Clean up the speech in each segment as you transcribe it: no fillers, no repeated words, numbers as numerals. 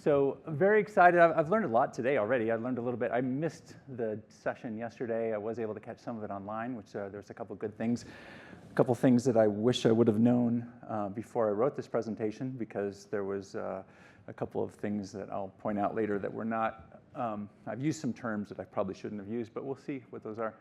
So I'm very excited. I've learned a lot today already. I learned a little bit. I missed the session yesterday. I was able to catch some of it online, which there's a couple good things. A couple things that I wish I would have known before I wrote this presentation, because there was a couple of things that I'll point out later that were not, I've used some terms that I probably shouldn't have used, but we'll see what those are.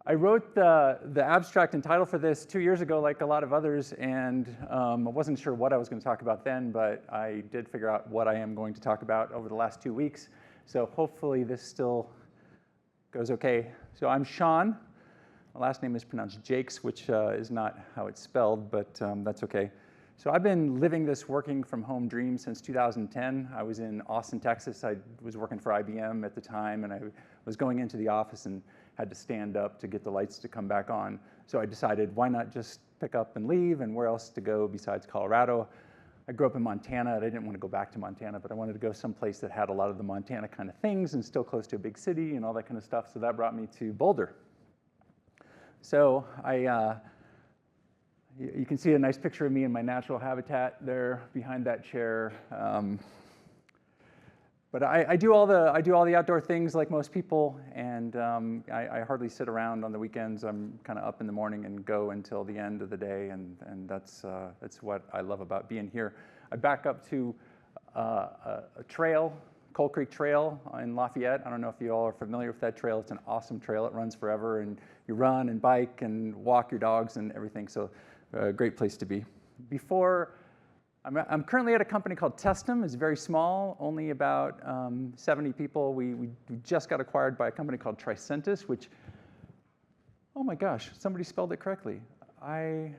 I wrote the abstract and title for this 2 years ago, like a lot of others, and I wasn't sure what I was going to talk about then, but I did figure out what I am going to talk about over the last 2 weeks. So hopefully this still goes okay. So I'm Sean. My last name is pronounced Jakes, which is not how it's spelled, but that's okay. So I've been living this working from home dream since 2010. I was in Austin, Texas. I was working for IBM at the time, and I was going into the office and had to stand up to get the lights to come back on. So I decided, why not just pick up and leave, and where else to go besides Colorado? I grew up in Montana. I didn't want to go back to Montana, but I wanted to go someplace that had a lot of the Montana kind of things and still close to a big city and all that kind of stuff. So that brought me to Boulder. So you can see a nice picture of me in my natural habitat there behind that chair. But I do all the outdoor things like most people, and I hardly sit around on the weekends. I'm kind of up in the morning and go until the end of the day, and that's what I love about being here. I back up to a trail, Coal Creek Trail in Lafayette. I don't know if you all are familiar with that trail. It's an awesome trail. It runs forever, and you run and bike and walk your dogs and everything. So a great place to be. I'm currently at a company called Testum. It's very small, only about 70 people. We just got acquired by a company called Tricentis, which, oh my gosh, somebody spelled it correctly. I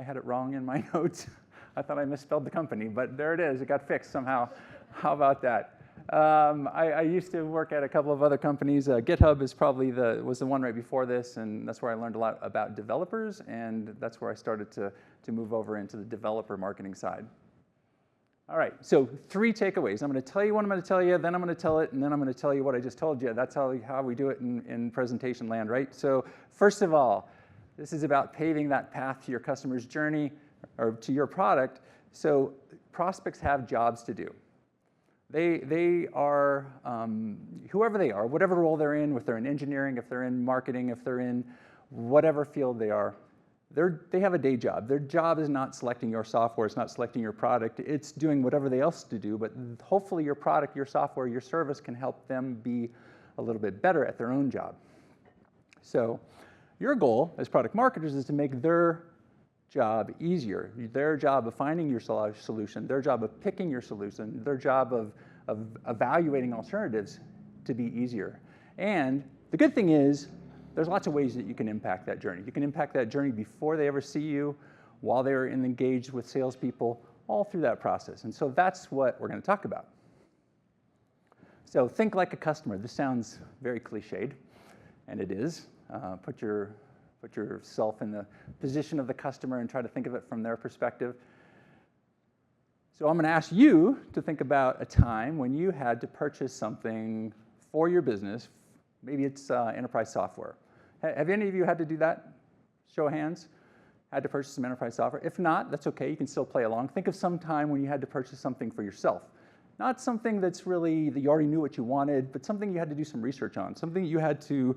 had it wrong in my notes. I thought I misspelled the company, but there it is. It got fixed somehow. How about that? I used to work at a couple of other companies. GitHub is probably was the one right before this, and that's where I learned a lot about developers, and that's where I started to move over into the developer marketing side. All right, so 3 takeaways. I'm going to tell you what I'm going to tell you, then I'm going to tell it, and then I'm going to tell you what I just told you. That's how we do it in presentation land, right? So first of all, this is about paving that path to your customer's journey or to your product. So prospects have jobs to do. They are, whoever they are, whatever role they're in, if they're in engineering, if they're in marketing, if they're in whatever field they are, they have a day job. Their job is not selecting your software, it's not selecting your product, it's doing whatever they else to do, but hopefully your product, your software, your service can help them be a little bit better at their own job. So your goal as product marketers is to make their job easier, their job of finding your solution, their job of picking your solution, their job of evaluating alternatives to be easier. And the good thing is, there's lots of ways that you can impact that journey. You can impact that journey before they ever see you, while they're engaged with salespeople, all through that process. And so that's what we're going to talk about. So think like a customer. This sounds very cliched, and it is. Put yourself in the position of the customer and try to think of it from their perspective. So I'm going to ask you to think about a time when you had to purchase something for your business. Maybe it's enterprise software. Have any of you had to do that? Show of hands. Had to purchase some enterprise software? If not, that's okay. You can still play along. Think of some time when you had to purchase something for yourself. Not something that's really, that you already knew what you wanted, but something you had to do some research on, something you had to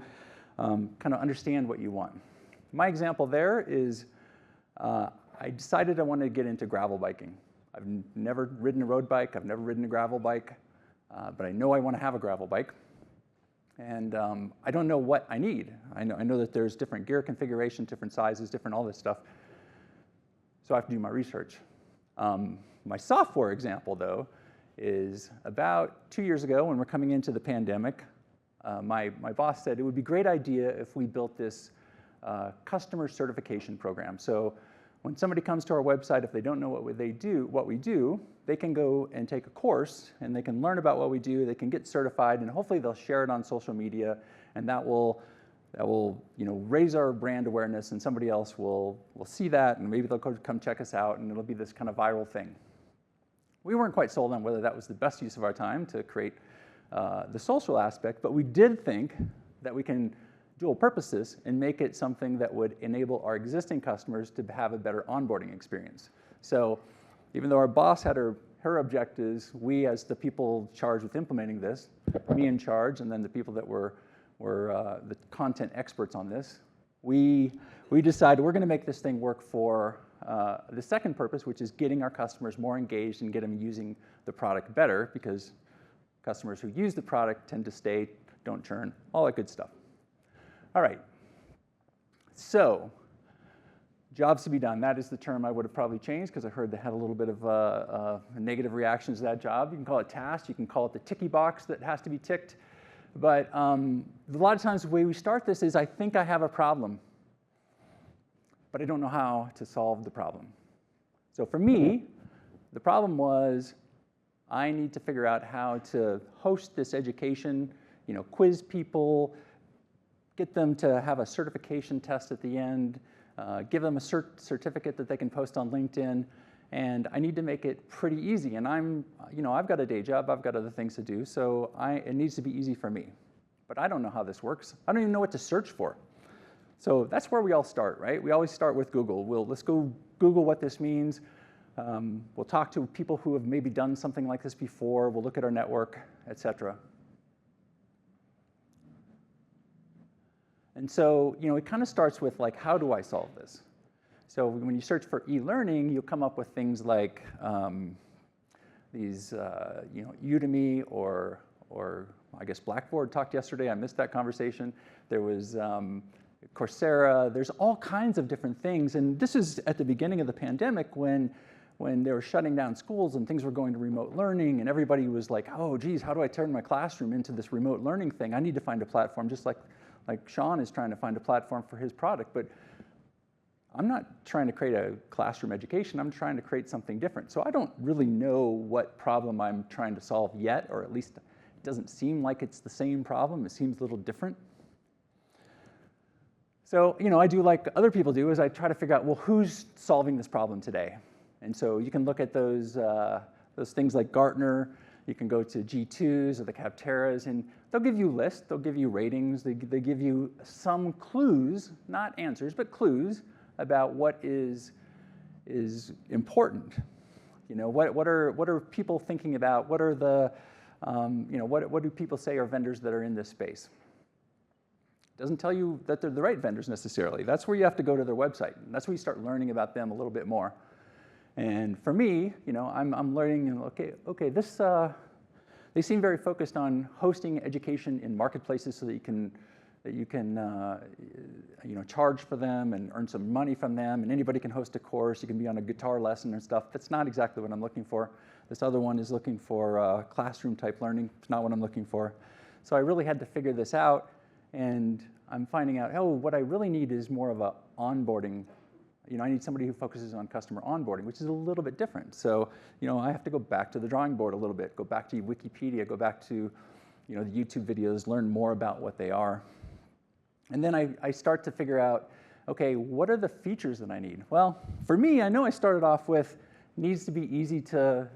kind of understand what you want. My example there is I decided I wanted to get into gravel biking. I've never ridden a road bike. I've never ridden a gravel bike, but I know I want to have a gravel bike. And I don't know what I need. I know that there's different gear configurations, different sizes, different all this stuff. So I have to do my research. My software example, though, is about 2 years ago when we're coming into the pandemic, my boss said it would be a great idea if we built this customer certification program. So when somebody comes to our website, if they don't know what we do, they can go and take a course, and they can learn about what we do. They can get certified, and hopefully they'll share it on social media, and that will raise our brand awareness, and somebody else will see that, and maybe they'll come check us out, and it'll be this kind of viral thing. We weren't quite sold on whether that was the best use of our time to create the social aspect, but we did think that we can dual purpose this and make it something that would enable our existing customers to have a better onboarding experience. So even though our boss had her objectives, we as the people charged with implementing this, me in charge, and then the people that were the content experts on this, we decided we're going to make this thing work for the second purpose, which is getting our customers more engaged and get them using the product better, because customers who use the product tend to stay, don't churn, all that good stuff. All right, so jobs to be done. That is the term I would have probably changed because I heard they had a little bit of negative reactions to that job. You can call it tasks, you can call it the ticky box that has to be ticked. But a lot of times the way we start this is I think I have a problem, but I don't know how to solve the problem. So for me, the problem was I need to figure out how to host this education, quiz people, get them to have a certification test at the end, give them a certificate that they can post on LinkedIn, and I need to make it pretty easy. And I've got a day job, I've got other things to do, so it needs to be easy for me. But I don't know how this works. I don't even know what to search for. So that's where we all start, right? We always start with Google. Let's go Google what this means. We'll talk to people who have maybe done something like this before. We'll look at our network, etc. And so, it kind of starts with like, how do I solve this? So when you search for e-learning, you'll come up with things like these, Udemy or I guess Blackboard talked yesterday. I missed that conversation. There was Coursera. There's all kinds of different things. And this is at the beginning of the pandemic when they were shutting down schools and things were going to remote learning, and everybody was like, oh, geez, how do I turn my classroom into this remote learning thing? I need to find a platform, just like Sean is trying to find a platform for his product. But I'm not trying to create a classroom education. I'm trying to create something different. So I don't really know what problem I'm trying to solve yet, or at least it doesn't seem like it's the same problem. It seems a little different. So, I do like other people do, is I try to figure out, well, who's solving this problem today? And so you can look at those things like Gartner. You can go to G2s or the Capteras, and they'll give you lists, they'll give you ratings, they give you some clues, not answers, but clues about what is important. What are people thinking about? What are the, what do people say are vendors that are in this space? It doesn't tell you that they're the right vendors necessarily. That's where you have to go to their website. And that's where you start learning about them a little bit more. And for me, I'm learning, okay, this, they seem very focused on hosting education in marketplaces so that you can charge for them and earn some money from them, and anybody can host a course. You can be on a guitar lesson and stuff. That's not exactly what I'm looking for. This other one is looking for classroom type learning. It's not what I'm looking for. So I really had to figure this out, and I'm finding out, what I really need is more of a onboarding. I need somebody who focuses on customer onboarding, which is a little bit different. So, I have to go back to the drawing board a little bit, go back to Wikipedia, go back to, the YouTube videos, learn more about what they are. And then I start to figure out, okay, what are the features that I need? Well, for me, I know I started off with needs to be easy to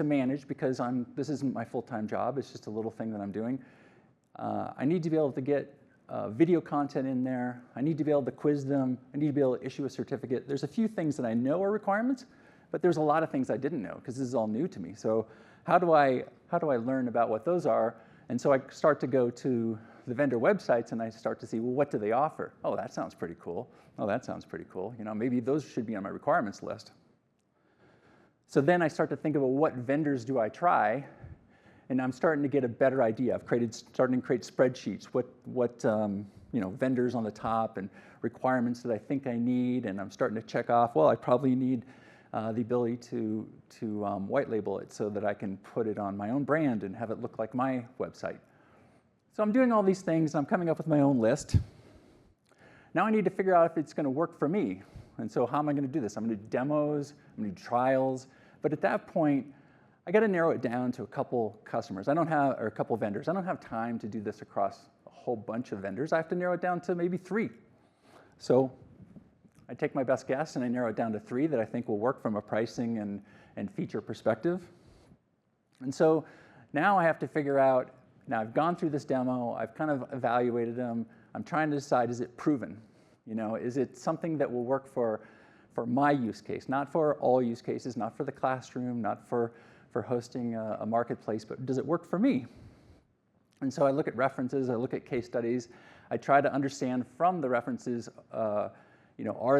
manage because this isn't my full-time job. It's just a little thing that I'm doing. I need to be able to get video content in there. I need to be able to quiz them. I need to be able to issue a certificate. There's a few things that I know are requirements, but there's a lot of things I didn't know because this is all new to me. So how do I learn about what those are? And so I start to go to the vendor websites and I start to see, well, what do they offer? Oh, that sounds pretty cool. Oh, that sounds pretty cool. Maybe those should be on my requirements list. So then I start to think about what vendors do I try, and I'm starting to get a better idea. Starting to create spreadsheets, what vendors on the top and requirements that I think I need, and I'm starting to check off, well, I probably need the ability to white label it so that I can put it on my own brand and have it look like my website. So I'm doing all these things, and I'm coming up with my own list. Now I need to figure out if it's going to work for me. And so how am I going to do this? I'm going to do demos, I'm going to do trials, but at that point, I got to narrow it down to a couple customers. Or a couple vendors. I don't have time to do this across a whole bunch of vendors. I have to narrow it down to maybe 3. So I take my best guess and I narrow it down to 3 that I think will work from a pricing and feature perspective. And so now I have to figure out, Now I've gone through this demo, I've kind of evaluated them, I'm trying to decide, is it proven? Is it something that will work for my use case, not for all use cases, not for the classroom, not for hosting a marketplace, but does it work for me? And so I look at references, I look at case studies, I try to understand from the references, are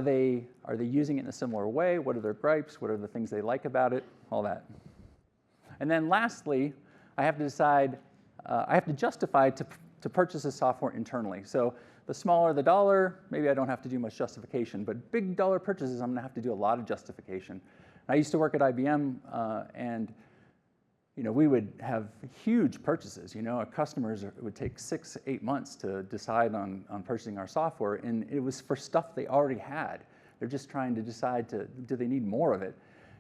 they using it in a similar way? What are their gripes? What are the things they like about it? All that. And then lastly, I have to decide, I have to justify to purchase this software internally. So the smaller the dollar, maybe I don't have to do much justification, but big dollar purchases, I'm gonna have to do a lot of justification. I used to work at IBM, and we would have huge purchases. Our customers would take 6, 8 months to decide on purchasing our software, and it was for stuff they already had. They're just trying to decide do they need more of it?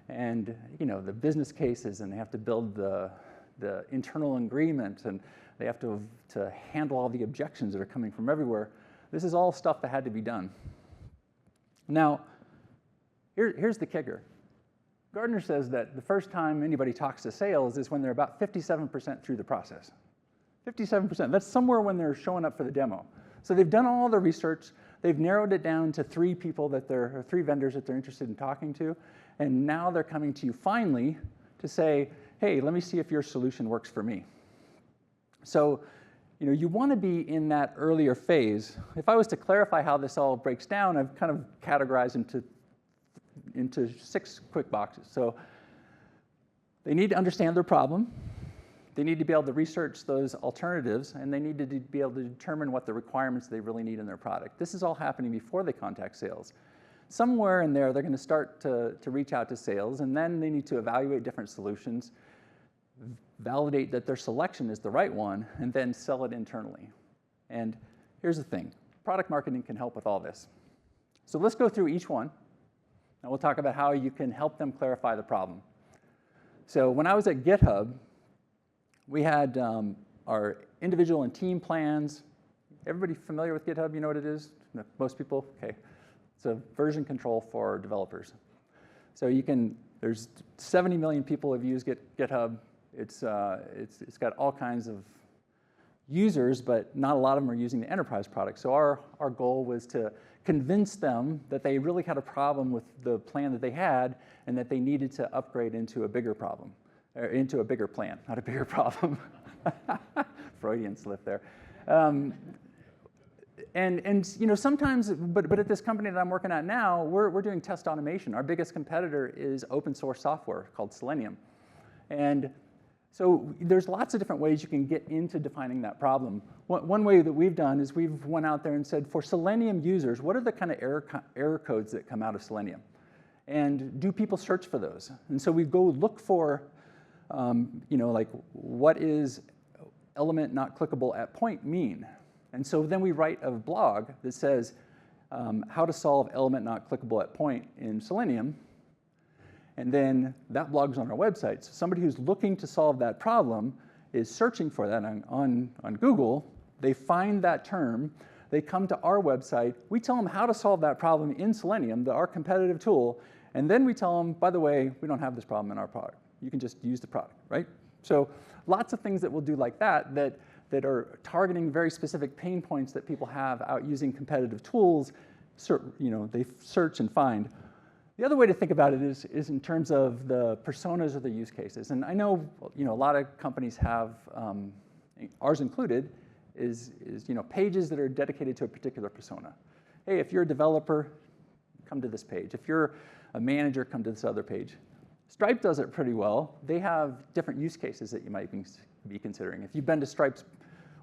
And the business cases, and they have to build the internal agreement, and they have to handle all the objections that are coming from everywhere. This is all stuff that had to be done. Now, here's the kicker. Gartner says that the first time anybody talks to sales is when they're about 57% through the process. 57%, that's somewhere when they're showing up for the demo. So they've done all the research, they've narrowed it down to 3 vendors that they're interested in talking to, and now they're coming to you finally to say, hey, let me see if your solution works for me. So, you want to be in that earlier phase. If I was to clarify how this all breaks down, I've kind of categorized into 6 quick boxes. So they need to understand their problem, they need to be able to research those alternatives, and they need to be able to determine what the requirements they really need in their product. This is all happening before they contact sales. Somewhere in there, they're going to start to reach out to sales, and then they need to evaluate different solutions, validate that their selection is the right one, and then sell it internally. And here's the thing. Product marketing can help with all this. So let's go through each one, and we'll talk about how you can help them clarify the problem. So when I was at GitHub, we had our individual and team plans. Everybody familiar with GitHub? You know what it is? Most people? Okay. It's a version control for developers. So there's 70 million people who have used GitHub. It's got all kinds of users, but not a lot of them are using the enterprise product. So our goal was to convince them that they really had a problem with the plan that they had, and that they needed to upgrade into a bigger problem, or into a bigger plan, not a bigger problem. Freudian slip there. Sometimes, but at this company that I'm working at now, we're doing test automation. Our biggest competitor is open source software called Selenium. And so there's lots of different ways you can get into defining that problem. One way that we've done is we've went out there and said, for Selenium users, what are the kind of error codes that come out of Selenium? And do people search for those? And so we go look for, like, what is element not clickable at point mean? And so then we write a blog that says how to solve element not clickable at point in Selenium. And then that blog's on our website. So somebody who's looking to solve that problem is searching for that on Google. They find that term. They come to our website. We tell them how to solve that problem in Selenium, our competitive tool. And then we tell them, by the way, we don't have this problem in our product. You can just use the product, right? So lots of things that we'll do like that are targeting very specific pain points that people have out using competitive tools. They search and find. The other way to think about it is in terms of the personas or the use cases. And I know, a lot of companies have, ours included, is pages that are dedicated to a particular persona. Hey, if you're a developer, come to this page. If you're a manager, come to this other page. Stripe does it pretty well. They have different use cases that you might be considering. If you've been to Stripe's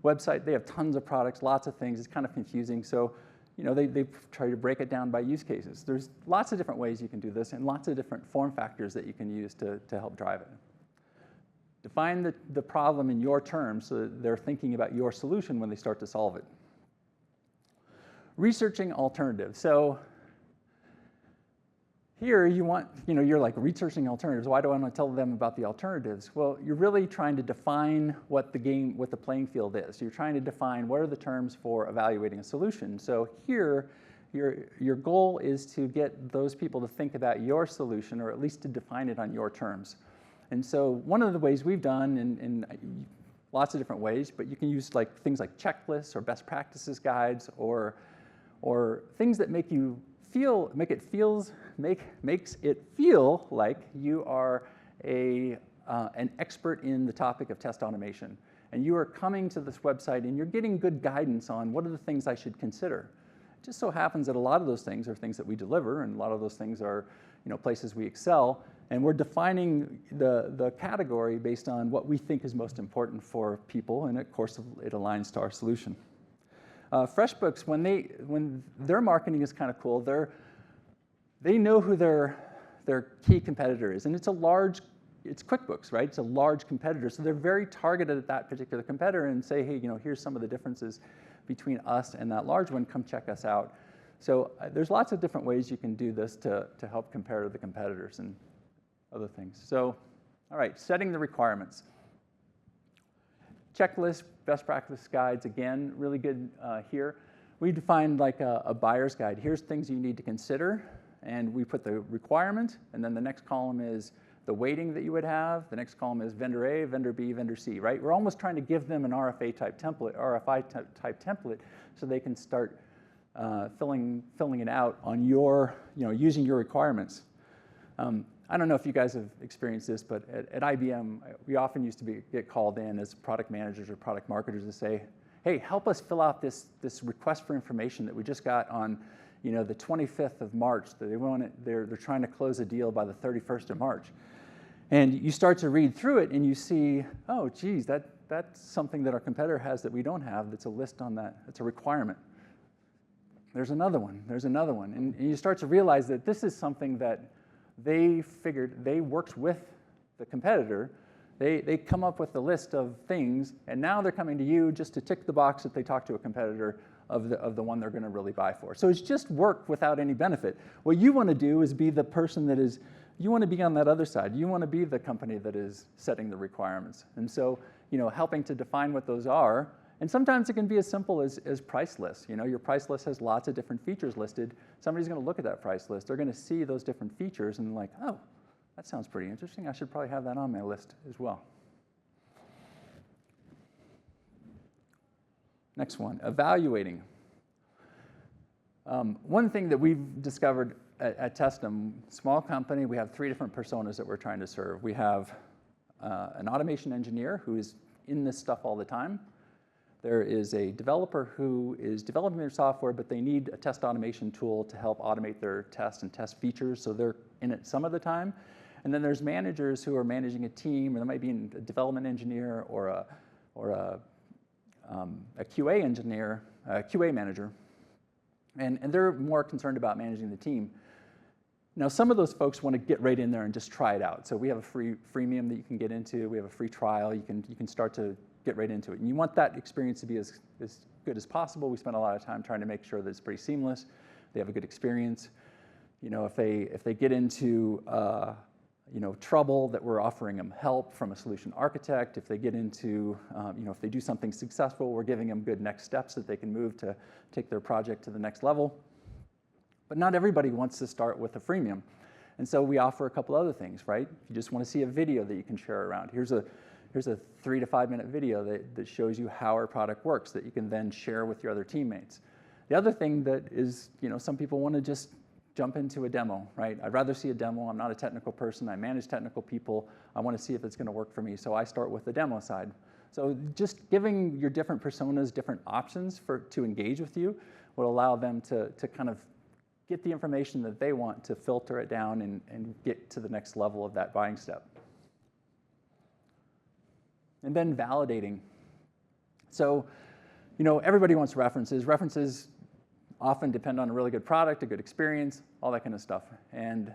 website, they have tons of products, lots of things. It's kind of confusing. So they try to break it down by use cases. There's lots of different ways you can do this, and lots of different form factors that you can use to help drive it. Define the problem in your terms so that they're thinking about your solution when they start to solve it. Researching alternatives. So here you're like researching alternatives. Why do I want to tell them about the alternatives? Well, you're really trying to define what the playing field is. You're trying to define what are the terms for evaluating a solution. So here, your goal is to get those people to think about your solution, or at least to define it on your terms. And so one of the ways we've done, and lots of different ways, but you can use like things like checklists or best practices guides or things that makes it feel like you are an expert in the topic of test automation. And you are coming to this website and you're getting good guidance on what are the things I should consider. It just so happens that a lot of those things are things that we deliver, and a lot of those things are places we excel. And we're defining the category based on what we think is most important for people, and of course it aligns to our solution. FreshBooks, when their marketing is kind of cool, they know who their key competitor is, and it's QuickBooks, right? It's a large competitor, so they're very targeted at that particular competitor and say, hey, here's some of the differences between us and that large one. Come check us out. So there's lots of different ways you can do this to help compare to the competitors and other things. So, all right, setting the requirements. Checklist, best practice guides, again, really good here. We defined like a buyer's guide. Here's things you need to consider, and we put the requirement, and then the next column is the weighting that you would have. The next column is vendor A, vendor B, vendor C, right? We're almost trying to give them an RFI type template so they can start filling it out on using your requirements. I don't know if you guys have experienced this, but at IBM, we often used to get called in as product managers or product marketers to say, hey, help us fill out this request for information that we just got on the 25th of March. They're trying to close a deal by the 31st of March. And you start to read through it and you see, oh, geez, that's something that our competitor has that we don't have. That's a list on that. It's a requirement. There's another one. There's another one. And you start to realize that this is something that they worked with the competitor. They come up with a list of things, and now they're coming to you just to tick the box that they talked to a competitor of the one they're going to really buy for. So it's just work without any benefit. What you want to do is be the person you want to be on that other side. You want to be the company that is setting the requirements. And so, helping to define what those are. And sometimes it can be as simple as price lists. Your price list has lots of different features listed. Somebody's going to look at that price list. They're going to see those different features and like, oh, that sounds pretty interesting. I should probably have that on my list as well. Next one, evaluating. One thing that we've discovered at Testum, small company, we have 3 different personas that we're trying to serve. We have an automation engineer who is in this stuff all the time. There is a developer who is developing their software, but they need a test automation tool to help automate their tests and test features, so they're in it some of the time. And then there's managers who are managing a team, or there might be a development engineer or a QA engineer, a QA manager, and they're more concerned about managing the team. Now, some of those folks want to get right in there and just try it out. So we have a freemium that you can get into. We have a free trial. You can start to get right into it. And you want that experience to be as good as possible. We spend a lot of time trying to make sure that it's pretty seamless. They have a good experience. If they get into trouble, that we're offering them help from a solution architect. If they get into, if they do something successful, we're giving them good next steps that they can move to take their project to the next level. But not everybody wants to start with a freemium. And so we offer a couple other things, right? If you just want to see a video that you can share around, here's a 3 to 5 minute video that shows you how our product works that you can then share with your other teammates. The other thing that is, some people want to just jump into a demo, right? I'd rather see a demo. I'm not a technical person. I manage technical people. I want to see if it's going to work for me. So I start with the demo side. So just giving your different personas different options to engage with you will allow them to kind of get the information that they want to filter it down and get to the next level of that buying step. And then validating. So, everybody wants references. References often depend on a really good product, a good experience, all that kind of stuff. And,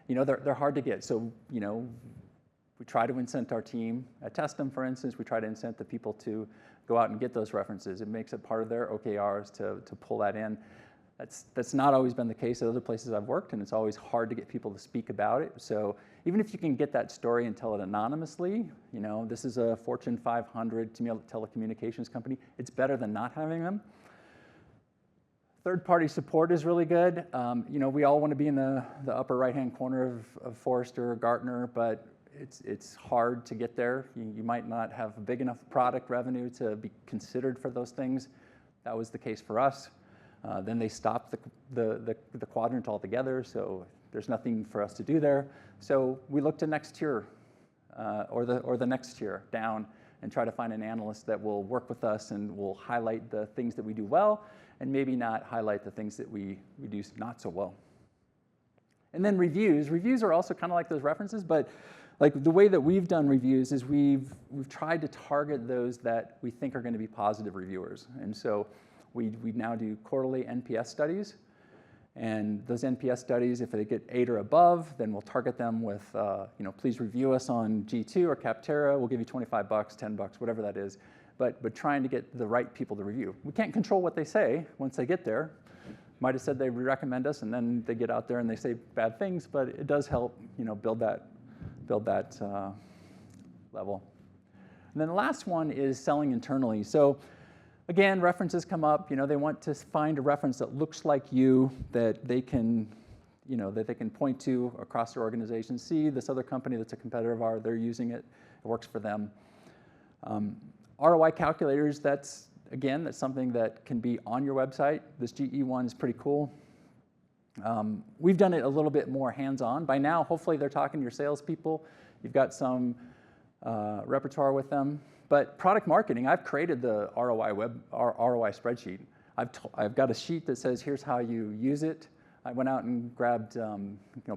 they're hard to get. So, we try to incent our team. At Testum, for instance, we try to incent the people to go out and get those references. It makes it part of their OKRs to pull that in. That's not always been the case at other places I've worked, and it's always hard to get people to speak about it. So even if you can get that story and tell it anonymously, this is a Fortune 500 telecommunications company, it's better than not having them. Third-party support is really good. We all want to be in the upper right-hand corner of Forrester or Gartner, but it's hard to get there. You might not have a big enough product revenue to be considered for those things. That was the case for us. Then they stopped the quadrant altogether, so there's nothing for us to do there. So we looked to next tier, or the next tier down, and try to find an analyst that will work with us and will highlight the things that we do well, and maybe not highlight the things that we do not so well. And then reviews. Reviews are also kind of like those references, but like the way that we've done reviews is we've tried to target those that we think are going to be positive reviewers. And so we now do quarterly NPS studies. And those NPS studies, if they get 8 or above, then we'll target them with, please review us on G2 or Capterra. We'll give you $25, $10, whatever that is. But trying to get the right people to review. We can't control what they say once they get there. Might have said they recommend us, and then they get out there and they say bad things. But it does help, build that level. And then the last one is selling internally. So again, references come up. They want to find a reference that looks like you, that they can point to across their organization. See this other company that's a competitor of ours, they're using it. It works for them. ROI calculators, that's something that can be on your website. This GE one is pretty cool. We've done it a little bit more hands-on. By now, hopefully they're talking to your salespeople. You've got some repertoire with them. But product marketing, I've created the ROI spreadsheet. I've got a sheet that says, here's how you use it. I went out and grabbed,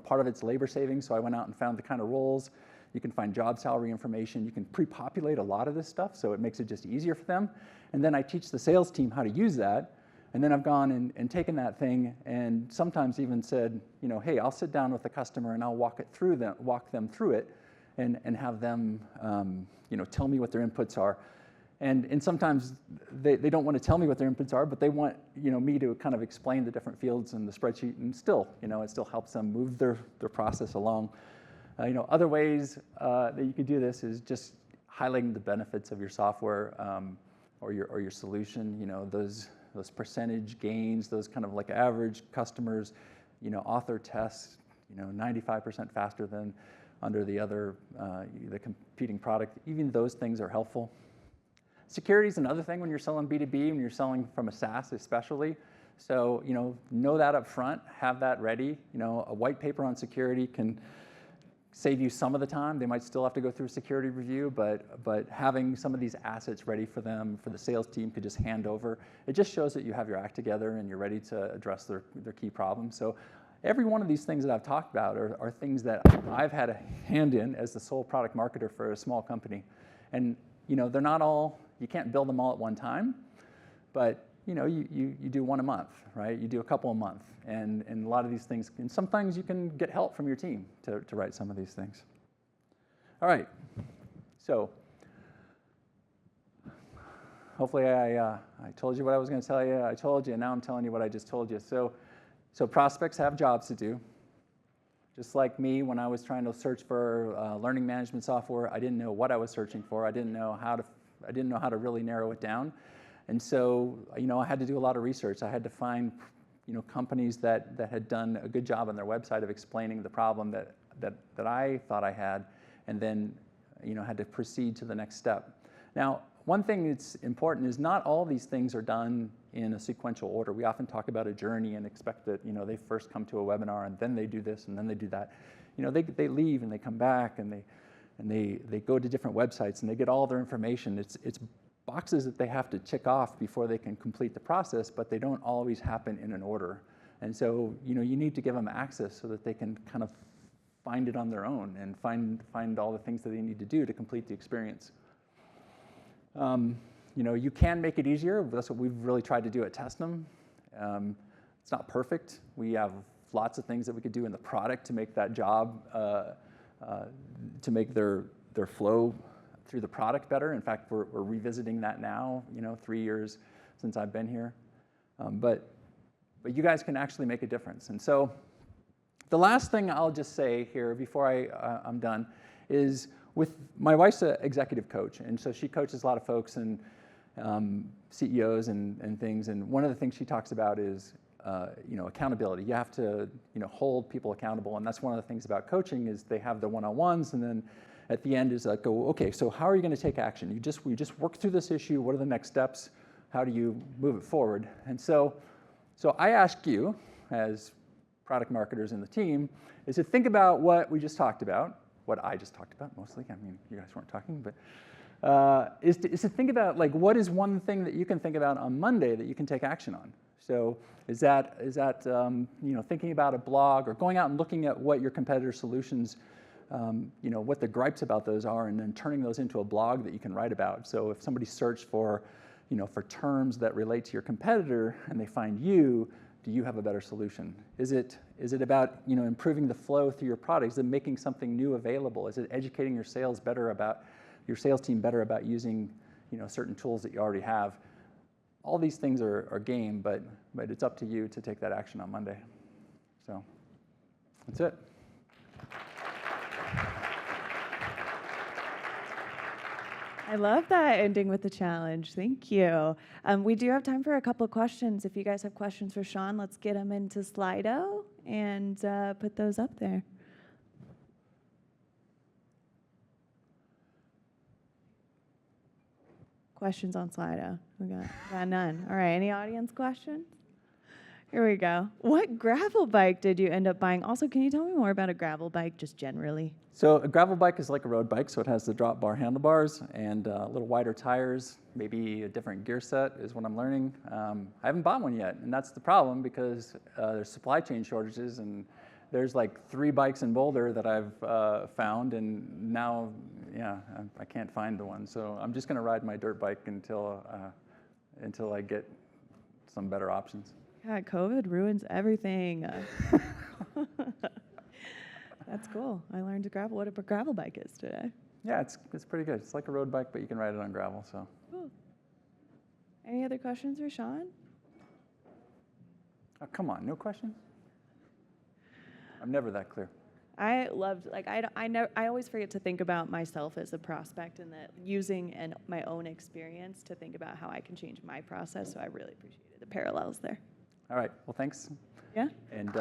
part of it's labor savings, so I went out and found the kind of roles. You can find job salary information. You can pre-populate a lot of this stuff, so it makes it just easier for them. And then I teach the sales team how to use that. And then I've gone and taken that thing and sometimes even said, hey, I'll sit down with the customer and I'll walk them through it and have them, tell me what their inputs are. And sometimes they don't want to tell me what their inputs are, but they want, me to kind of explain the different fields in the spreadsheet, and still, it still helps them move their process along. Other ways that you could do this is just highlighting the benefits of your software or your solution. Those percentage gains, those kind of like average customers, author tests, 95% faster than under the other the competing product. Even those things are helpful. Security is another thing when you're selling B2B, when you're selling from a SaaS especially. So know that up front, have that ready. A white paper on security can save you some of the time. They might still have to go through a security review, but having some of these assets ready for them, for the sales team to just hand over, it just shows that you have your act together and you're ready to address their key problems. So every one of these things that I've talked about are things that I've had a hand in as the sole product marketer for a small company. And they're not all, you can't build them all at one time, but you do one a month, right? You do a couple a month, and a lot of these things, and sometimes you can get help from your team to write some of these things. All right, so hopefully I told you what I was going to tell you. I told you, and now I'm telling you what I just told you. So prospects have jobs to do. Just like me, when I was trying to search for learning management software, I didn't know what I was searching for. I didn't know how to really narrow it down. And so, I had to do a lot of research. I had to find, companies that had done a good job on their website of explaining the problem that I thought I had, and then, had to proceed to the next step. Now, one thing that's important is not all these things are done in a sequential order. We often talk about a journey and expect that, they first come to a webinar and then they do this and then they do that. They leave and they come back and they go to different websites and they get all their information. It's boxes that they have to check off before they can complete the process, but they don't always happen in an order. And so, you need to give them access so that they can kind of find it on their own and find all the things that they need to do to complete the experience. You can make it easier. That's what we've really tried to do at Testum. It's not perfect. We have lots of things that we could do in the product to make that job, to make their flow through the product better. In fact, we're revisiting that now, 3 years since I've been here. But you guys can actually make a difference. And so the last thing I'll just say here before I'm done is with my wife's an executive coach, and so she coaches a lot of folks and CEOs and things. And one of the things she talks about is accountability. You have to, hold people accountable, and that's one of the things about coaching is they have the one-on-ones, and then at the end is like, go, okay, so how are you going to take action? We just work through this issue. What are the next steps? How do you move it forward? And so I ask you, as product marketers in the team, is to think about what we just talked about, what I just talked about mostly. I mean, you guys weren't talking, but is to think about like what is one thing that you can think about on Monday that you can take action on. So is that thinking about a blog or going out and looking at what your competitor solutions, what the gripes about those are, and then turning those into a blog that you can write about. So if somebody searched for terms that relate to your competitor and they find you, do you have a better solution? Is it about improving the flow through your product? Is it making something new available? Is it educating your sales team better about using certain tools that you already have? All these things are game, but it's up to you to take that action on Monday. So that's it. I love that ending with the challenge. Thank you. We do have time for a couple of questions. If you guys have questions for Sean, let's get them into Slido and put those up there. Questions on Slido? We got none. All right, any audience questions? Here we go. What gravel bike did you end up buying? Also, can you tell me more about a gravel bike, just generally? So a gravel bike is like a road bike, so it has the drop bar handlebars and a little wider tires, maybe a different gear set is what I'm learning. I haven't bought one yet, and that's the problem because there's supply chain shortages, and there's like 3 bikes in Boulder that I've found, and now, I can't find the one. So I'm just going to ride my dirt bike until I get some better options. God, COVID ruins everything. That's cool. I learned what a gravel bike is today. Yeah, it's pretty good. It's like a road bike, but you can ride it on gravel. So. Cool. Any other questions for Sean? Oh, come on, no questions? I'm never that clear. I loved, I always forget to think about myself as a prospect and that using my own experience to think about how I can change my process. So I really appreciated the parallels there. All right. Well, thanks. Yeah. And